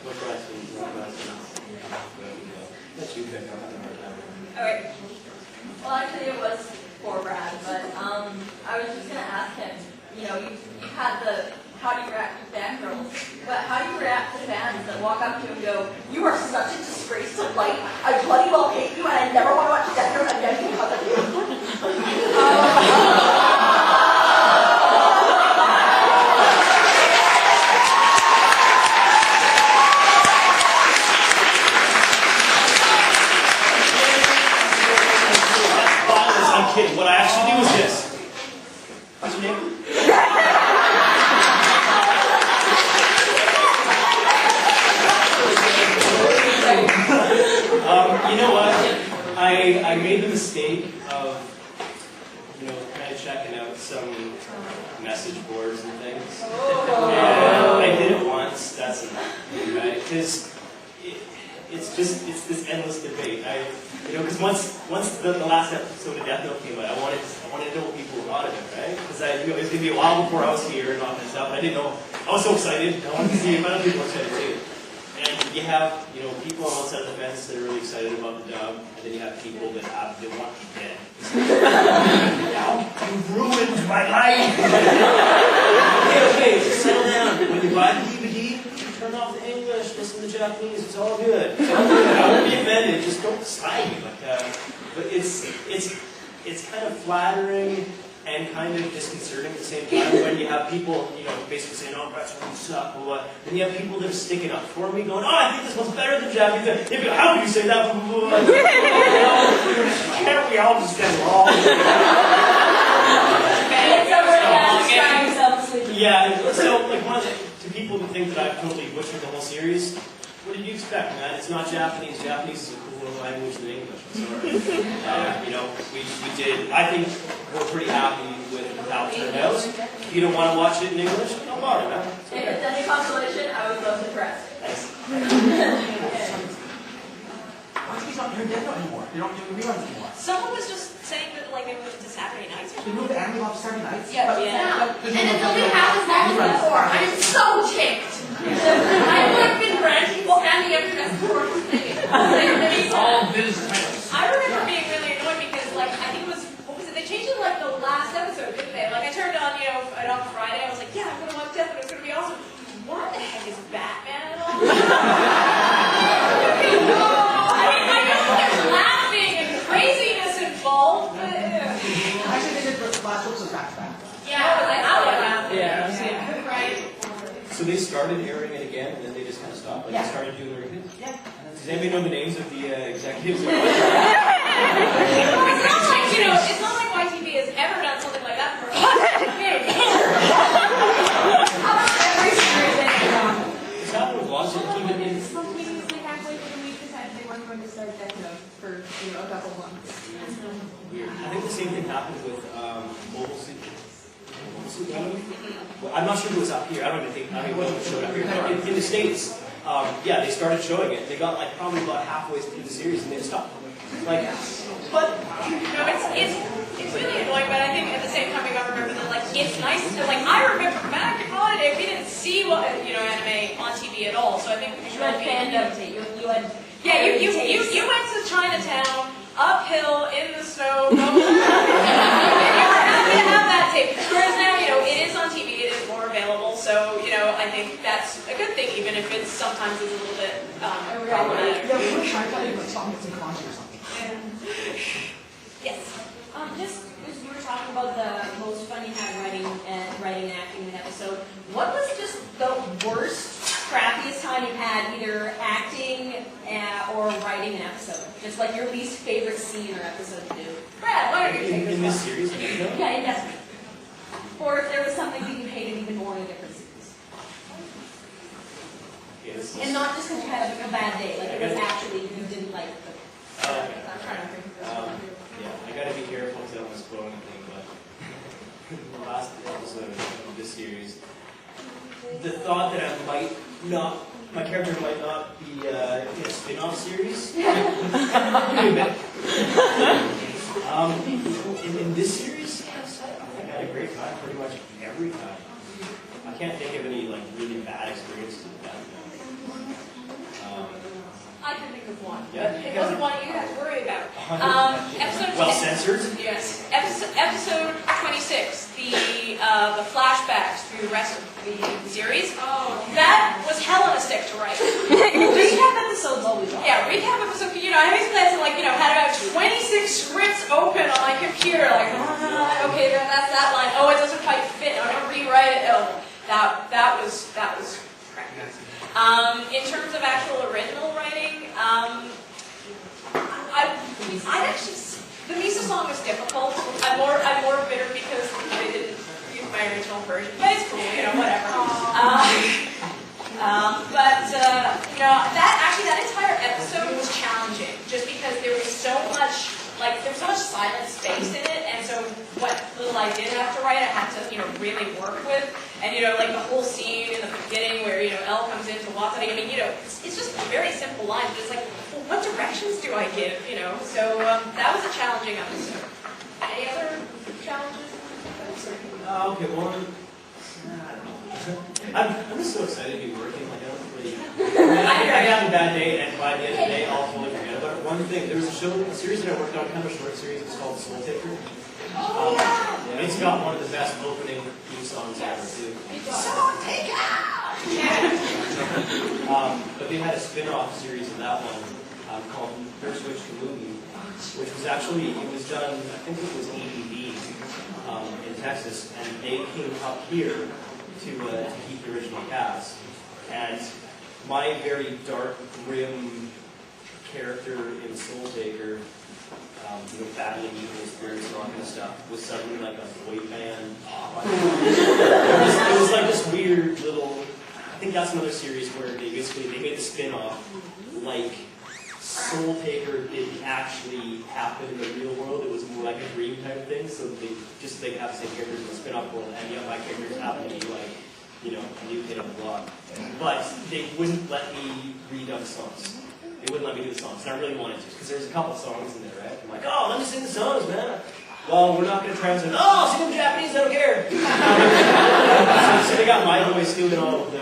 What question? Let you pick up. Alright. Well, actually, it was for Brad, but I was just going to ask him, you know, you've had the how do you react to fangirls, but how do you react to fans that walk up to you and go, you are such a disgrace to Light, I bloody well hate you, and I never want to watch Death Note again because of you? I'm kidding. What I actually do is this. What's your name? You know what? I made the mistake of, kind of checking out some message boards and things. And I did it once. That's enough, right? Because it's this endless debate. Because once the last episode of Death Note came out, I wanted to know what people thought of it, right? Because it was going to be a while before I was here and all that stuff. I didn't know. I was so excited. I wanted to see if other people were excited too. And you have, people on one side of the fence that are really excited about the dub, and then you have people that they want you dead. You've ruined my life. Okay, just settle down. When you buy the DVD, turn off the English, listen to Japanese. It's all good. I won't be offended. Just don't slide me. But it's kind of flattering and kind of disconcerting at the same time when you have people, basically saying, "Oh, Brad Swaile, you suck," or what. Then you have people that are sticking up for me, going, "Oh, I think this one's better than Japanese. How can you say that?" Can't we all just get along? Yeah. So, to people who think that I've totally butchered the whole series, what did you expect, man? It's not Japanese. Japanese is a cooler language than English. We did. I think we're pretty happy with how it turned out. If you don't want to watch it in English, don't bother, man. If it's any consolation, I was most impressed. Thanks. Why is he not doing Death Note anymore? You don't do reruns anymore. Someone was just saying that they moved to Saturday nights or They moved the anime off Saturday nights? Yeah. And it's only half as long as before. I'm so ticked. I've been granting people standing up for It's all business titles. I remember being really annoyed because, I think it was, they changed it the last episode, didn't they? I turned on, on Friday, I was like, yeah, I'm going to watch Death Note, it's going to be awesome. What the heck is Batman and all I know there's laughing and craziness involved, but... Actually, they did the last episode back to back. Yeah, Yeah. Right. So they started airing it again, and then they just kind of stopped. They started doing the reviews. Yeah. Does anybody know the names of the executives? It's not like YTV has ever done something like that for us. every series in It's happened with lots of even Some meetings halfway through the week decided they weren't going to start Death Note for a couple months. weird. I think the same thing happened with Mobile Suit. Well, I'm not sure if it was up here. I don't even think it showed up here. In the States, they started showing it. They got probably about halfway through the series and they stopped. But it's really annoying, but I think at the same time we got to remember that it's nice to I remember back in holiday we didn't see anime on TV at all, so I think we should You had be fandom tape. You had you went to Chinatown uphill in the snow. You were happy to have that tape. Whereas now it is on TV, it is more available, so I think that's a good thing, even if it's sometimes a little bit problematic. Yeah, we were trying to find something that's in kanji or something. Yes. just as you were talking about the most fun you had writing and acting in an episode, what was just the worst, crappiest time you've had either acting or writing an episode? Just your least favorite scene or episode to do. Brad, what are your favorites? in this series, Yeah, in Death Note. Or if there was something that you hated even more in a different series. And not just because you had a bad day, it was actually you didn't like the. Okay. I'm trying to think of this. I gotta be careful because I don't spoil anything, but the last episode of this series, the thought that my character might not be in a spin-off series. In this series, I had a great time pretty much every time. I can't think of any really bad experiences with that. one. Yeah. But it wasn't one you guys worry about. 100. Episode Well 10. censored. Yes. Episode 26, the flashbacks through the rest of the series. Oh. That was hell on a stick to write. Recap episodes always are. Yeah, recap episode. I basically had to had about 26 scripts open on my computer. Okay, that's that line. Oh, it doesn't quite fit. I'm gonna rewrite it. Oh, that was crappy. In terms of actual original writing, I actually, the Misa song was difficult. I'm more bitter because I didn't use my original version, but it's cool, whatever. That entire episode was challenging, just because there was so much silent space in it, and so what little I did have to write, I had to, really work with, and the whole scene in the beginning where Elle comes into Watani. It's just a very simple line, but it's well, what directions do I give? So that was a challenging episode. Any other challenges? Okay, well, I'm just so excited to be working. I don't really. I have a bad day, and by the end of the day, I'll totally forget about it. One thing, there was a series that I worked on, kind of a short series. It's called Soul Taker. It's got one of the best opening theme songs ever, too. Soul Taker! But they had a spin-off series of that one called First Switch to Movie, which was actually, it was done, I think it was ADV in Texas, and they came up here to keep the original cast. And my very dark, grim character in Soul Taker, battling evil spirits and all that kind of stuff, was suddenly like a boy band. It was like this weird little. I think that's another series where they made the spin-off like Soul Taker didn't actually happen in the real world. It was more like a dream type of thing. So they have the same characters in the spin-off world, and yet my characters happen to be like, a new kid on the block. But they wouldn't let me redub songs. They wouldn't let me do the songs, and I really wanted to, because there's a couple songs in there, right? I'm like, oh, let me sing the songs, man. Well, we're not going to translate. Oh, sing them in Japanese, I don't care. So they got my voice doing all of the